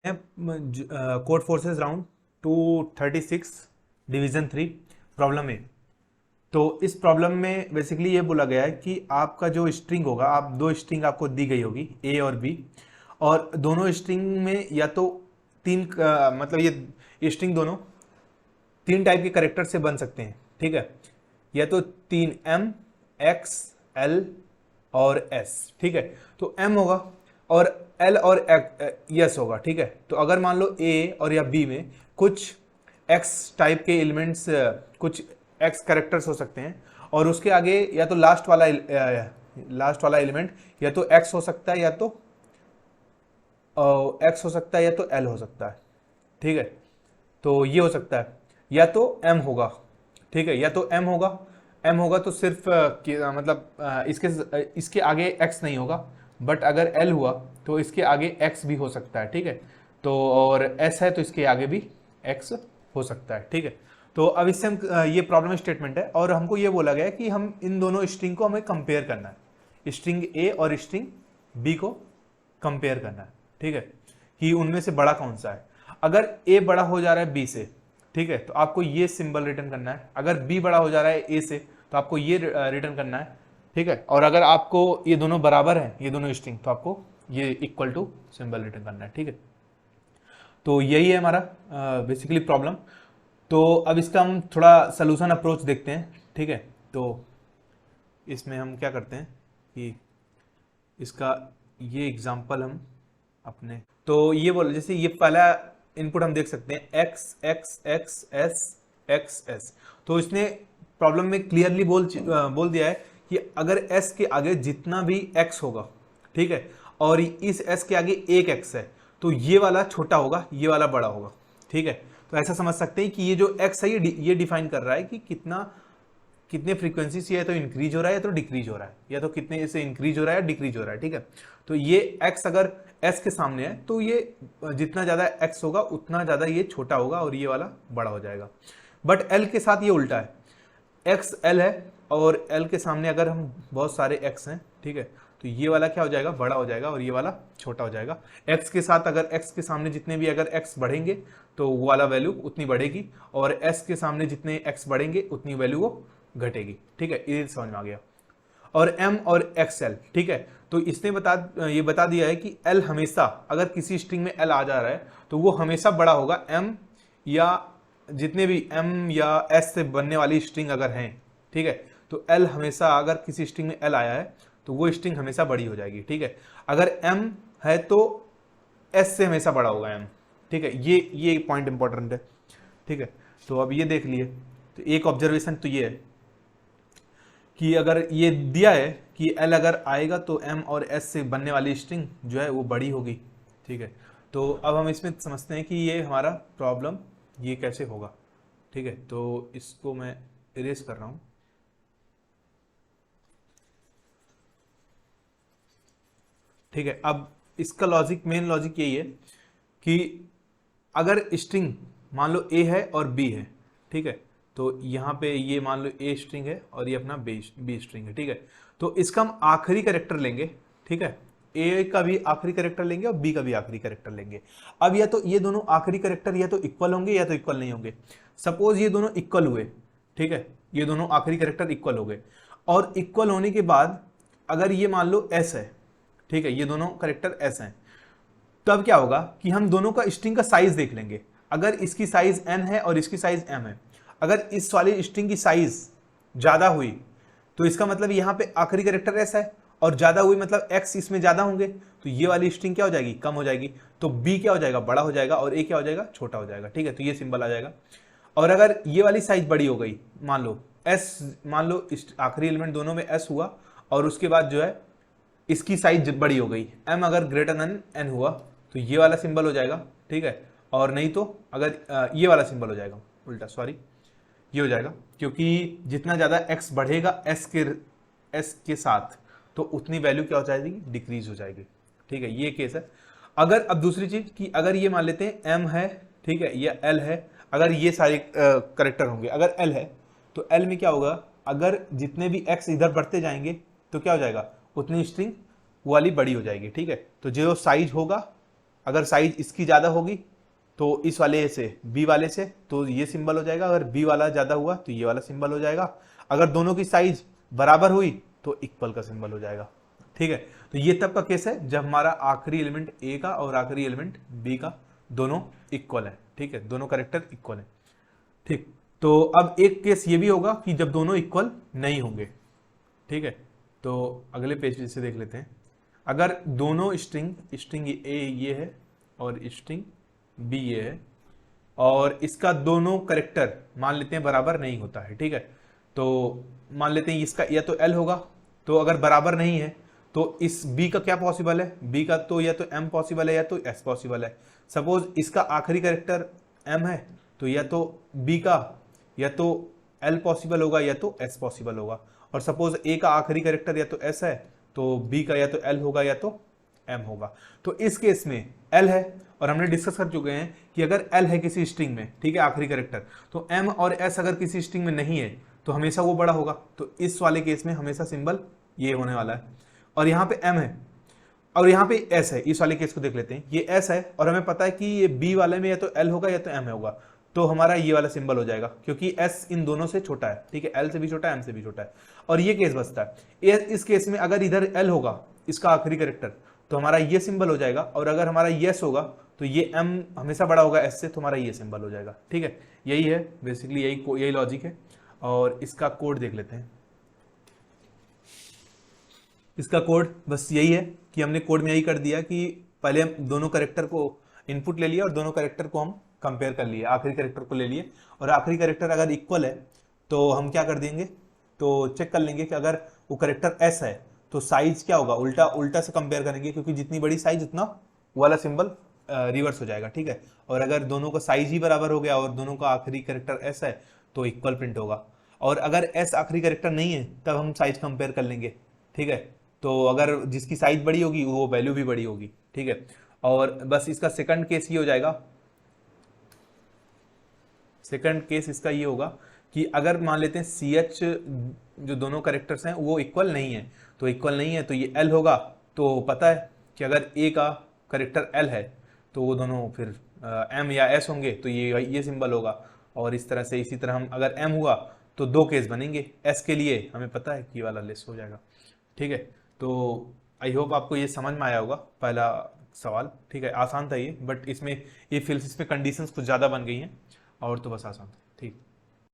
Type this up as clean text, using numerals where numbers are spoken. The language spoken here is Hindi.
Code forces round 236 division 3 problem A. तो इस प्रॉब्लम में बेसिकली ये बोला गया है कि आपका जो स्ट्रिंग होगा, आप दो स्ट्रिंग आपको दी गई होगी ए और बी, और दोनों स्ट्रिंग में या तो तीन मतलब ये स्ट्रिंग दोनों तीन टाइप के करेक्टर से बन सकते हैं, ठीक है। या तो तीन एम, एक्स, एल और एस, ठीक है। तो एम होगा और एल और यस होगा, ठीक है। तो अगर मान लो ए और या बी में कुछ एक्स टाइप के एलिमेंट्स, कुछ एक्स कैरेक्टर्स हो सकते हैं, और उसके आगे या तो लास्ट वाला एलिमेंट या तो एक्स हो सकता है, या तो एक्स हो सकता है, या तो एल हो सकता है, ठीक है। तो ये हो सकता है, या तो एम होगा, ठीक है। या तो एम होगा तो सिर्फ मतलब इसके आगे एक्स नहीं होगा, बट अगर एल हुआ तो इसके आगे एक्स भी हो सकता है, ठीक है। तो और एस है तो इसके आगे भी एक्स हो सकता है, ठीक है। तो अब इससे हम ये प्रॉब्लम स्टेटमेंट है, और हमको ये बोला गया है कि हम इन दोनों स्ट्रिंग को हमें कंपेयर करना है, स्ट्रिंग ए और स्ट्रिंग बी को कंपेयर करना है, ठीक है, कि उनमें से बड़ा कौन सा है। अगर ए बड़ा हो जा रहा है बी से, ठीक है, तो आपको ये सिंबल रिटर्न करना है। अगर बी बड़ा हो जा रहा है ए से, तो आपको ये रिटर्न करना है, ठीक है। और अगर आपको ये दोनों बराबर हैं, ये दोनों स्ट्रिंग, तो आपको ये इक्वल टू सिंबल रिटर्न करना है, ठीक है। तो यही है हमारा बेसिकली प्रॉब्लम। तो अब इसका हम थोड़ा सोल्यूशन अप्रोच देखते हैं, ठीक है। तो इसमें हम क्या करते हैं कि इसका ये एग्जांपल हम अपने, तो ये बोल, जैसे ये पहला इनपुट हम देख सकते हैं x x x S x S. तो इसने प्रॉब्लम में क्लियरली बोल दिया है कि अगर एस के आगे जितना भी एक्स होगा, ठीक है, और इस एस के आगे एक एक्स है, तो ये वाला छोटा होगा, ये वाला बड़ा होगा, ठीक है। तो ऐसा समझ सकते हैं कि ये जो एक्स है ये डिफाइन कर रहा है कि कितने फ्रीक्वेंसी से या तो इंक्रीज हो रहा है या तो डिक्रीज हो रहा है, या तो कितने से इंक्रीज हो रहा है या डिक्रीज हो रहा है, ठीक है। तो ये x अगर s के सामने है तो ये जितना ज़्यादा x होगा उतना ज़्यादा ये छोटा होगा और ये वाला बड़ा हो जाएगा। बट l के साथ ये उल्टा है, x l है और l के सामने अगर हम बहुत सारे x हैं, ठीक है, तो ये वाला क्या हो जाएगा, बड़ा हो जाएगा और ये वाला छोटा हो जाएगा। x के साथ अगर x के सामने जितने भी अगर x बढ़ेंगे तो वो वाला वैल्यू उतनी बढ़ेगी, और s के सामने जितने x बढ़ेंगे उतनी वैल्यू वो घटेगी, ठीक है। ये समझ में आ गया। और m और xl, ठीक है। तो इसने ये बता दिया है कि l हमेशा, अगर किसी स्ट्रिंग में l आ जा रहा है तो वो हमेशा बड़ा होगा m, या जितने भी m या s से बनने वाली स्ट्रिंग अगर हैं, ठीक है। तो l हमेशा, अगर किसी स्ट्रिंग में l आया है तो वो स्ट्रिंग हमेशा बड़ी हो जाएगी, ठीक है। अगर m है तो s से हमेशा बड़ा होगा m, ठीक है। ये पॉइंट इंपॉर्टेंट है, ठीक है। तो अब ये देख लिए, तो एक ऑब्जर्वेशन तो ये है कि अगर ये दिया है कि L अगर आएगा तो M और S से बनने वाली स्ट्रिंग जो है वो बड़ी होगी, ठीक है। तो अब हम इसमें समझते हैं कि ये हमारा प्रॉब्लम ये कैसे होगा, ठीक है। तो इसको मैं इरेज कर रहा हूँ, ठीक है। अब इसका लॉजिक, मेन लॉजिक यही है कि अगर स्ट्रिंग मान लो A है और B है, ठीक है, तो यहाँ पे ये मान लो A स्ट्रिंग है और ये अपना B स्ट्रिंग है, ठीक है। तो इसका हम आखिरी कैरेक्टर लेंगे, ठीक है। A का भी आखिरी कैरेक्टर लेंगे और B का भी आखिरी कैरेक्टर लेंगे। अब या तो ये दोनों आखिरी कैरेक्टर या तो इक्वल होंगे या तो इक्वल नहीं होंगे। सपोज ये दोनों इक्वल हुए, ठीक है, ये दोनों आखिरी कैरेक्टर इक्वल हो गए, और इक्वल होने के बाद अगर ये मान लो S है, ठीक है, ये दोनों कैरेक्टर S हैं, तब क्या होगा कि हम दोनों का स्ट्रिंग का साइज देख लेंगे। अगर इसकी साइज n है और इसकी साइज m है, अगर इस वाली स्ट्रिंग की साइज ज्यादा हुई तो इसका मतलब यहाँ पे आखिरी कैरेक्टर s है, और ज्यादा हुई मतलब x इसमें ज्यादा होंगे, तो ये वाली स्ट्रिंग क्या हो जाएगी, कम हो जाएगी। तो b क्या हो जाएगा, बड़ा हो जाएगा, और a क्या हो जाएगा, छोटा हो जाएगा, ठीक है। तो ये सिंबल आ जाएगा। और अगर ये वाली साइज बड़ी हो गई, मान लो आखिरी एलिमेंट दोनों में s हुआ, और उसके बाद जो है इसकी साइज बड़ी हो गई, m अगर ग्रेटर देन n हुआ, तो ये वाला सिंबल हो जाएगा, ठीक है। और नहीं तो अगर ये वाला सिंबल हो जाएगा, उल्टा, सॉरी, ये हो जाएगा, क्योंकि जितना ज़्यादा x बढ़ेगा s के साथ, तो उतनी वैल्यू क्या हो जाएगी, डिक्रीज हो जाएगी, ठीक है। ये केस है। अगर अब दूसरी चीज कि अगर ये मान लेते हैं m है, ठीक है, या l है, अगर ये सारे करेक्टर होंगे, अगर l है तो l में क्या होगा, अगर जितने भी x इधर बढ़ते जाएंगे तो क्या हो जाएगा, उतनी स्ट्रिंग वाली बड़ी हो जाएगी, ठीक है। तो जो साइज होगा, अगर साइज इसकी ज़्यादा होगी तो इस वाले से बी वाले से तो ये सिंबल हो जाएगा, अगर बी वाला ज़्यादा हुआ तो ये वाला सिंबल हो जाएगा, अगर दोनों की साइज बराबर हुई तो इक्वल का सिंबल हो जाएगा। ठीक है, तो ये तब का केस है जब हमारा आखिरी एलिमेंट ए का और आखिरी एलिमेंट बी का दोनों इक्वल है। ठीक है, दोनों कैरेक्टर इक्वल है। ठीक, तो अब एक केस ये भी होगा कि जब दोनों इक्वल नहीं होंगे। ठीक है, तो अगले पेज से देख लेते हैं। अगर दोनों स्ट्रिंग ए ये है और स्ट्रिंग बी ये है और इसका दोनों करेक्टर मान लेते हैं बराबर नहीं होता है। ठीक है, तो मान लेते हैं इसका या तो एल होगा, तो अगर बराबर नहीं है तो इस बी का क्या पॉसिबल है, बी का तो या तो एम पॉसिबल है या तो एस पॉसिबल है। सपोज इसका आखिरी करेक्टर एम है तो या तो बी का या तो एल पॉसिबल होगा या तो एस पॉसिबल होगा, और सपोज ए का आखिरी करेक्टर या तो एस है तो बी का या तो एल होगा या तो एम होगा। तो इस केस में एल है, और हमने डिस्कस कर चुके हैं कि अगर एल है किसी स्ट्रिंग में, ठीक है, आखिरी करेक्टर, तो एम और एस अगर किसी स्ट्रिंग में नहीं है तो हमेशा वो बड़ा होगा। तो इस वाले केस में हमेशा सिंबल ये होने वाला है, और यहाँ पे एम है और यहाँ पे एस है। इस वाले केस को देख लेते हैं, ये एस है और हमें पता है कि ये बी वाले में या तो एल होगा या तो एम होगा, तो हमारा ये वाला सिंबल हो जाएगा क्योंकि एस इन दोनों से छोटा है। ठीक है, एल से भी छोटा है, एम से भी छोटा है, और ये केस बचता है। इस केस में अगर इधर एल होगा इसका आखिरी करेक्टर तो हमारा ये सिंबल हो जाएगा, और अगर हमारा यस होगा तो ये एम हमेशा बड़ा होगा एस से, तो हमारा ये सिंबल हो जाएगा। ठीक है, यही है बेसिकली, यही लॉजिक है। और इसका कोड देख लेते हैं। इसका कोड बस यही है कि हमने कोड में यही कर दिया कि पहले हम दोनों कैरेक्टर को इनपुट ले लिया और दोनों कैरेक्टर को हम कंपेयर कर लिए, आखिरी कैरेक्टर को ले लिए, और आखिरी कैरेक्टर अगर इक्वल है तो हम क्या कर देंगे, तो चेक कर लेंगे कि अगर वो कैरेक्टर एस है तो साइज क्या होगा, उल्टा उल्टा से कंपेयर करेंगे, क्योंकि जितनी बड़ी साइज उतना वाला सिंबल रिवर्स हो जाएगा। ठीक है, और अगर दोनों का साइज ही बराबर हो गया और दोनों का आखिरी कैरेक्टर एस है तो इक्वल प्रिंट होगा, और अगर एस आखिरी कैरेक्टर नहीं है तब हम साइज कंपेयर कर लेंगे। ठीक है, तो अगर जिसकी साइज बड़ी होगी वो वैल्यू भी बड़ी होगी। ठीक है, और बस इसका सेकंड केस ये हो जाएगा, सेकंड केस इसका ये होगा कि अगर मान लेते हैं सी एच जो दोनों कैरेक्टर्स हैं वो इक्वल नहीं है, तो इक्वल नहीं है तो ये एल होगा, तो पता है कि अगर ए का कैरेक्टर एल है तो वो दोनों फिर एम या एस होंगे, तो ये सिंबल होगा। और इस तरह से, इसी तरह हम अगर एम हुआ तो दो केस बनेंगे, एस के लिए हमें पता है कि ये वाला लेस हो जाएगा। ठीक है, तो आई होप आपको ये समझ में आया होगा पहला सवाल। ठीक है, आसान था ये, बट इसमें ये फिल्स इसमें कंडीशंस कुछ ज़्यादा बन गई हैं, और तो बस आसान था। ठीक।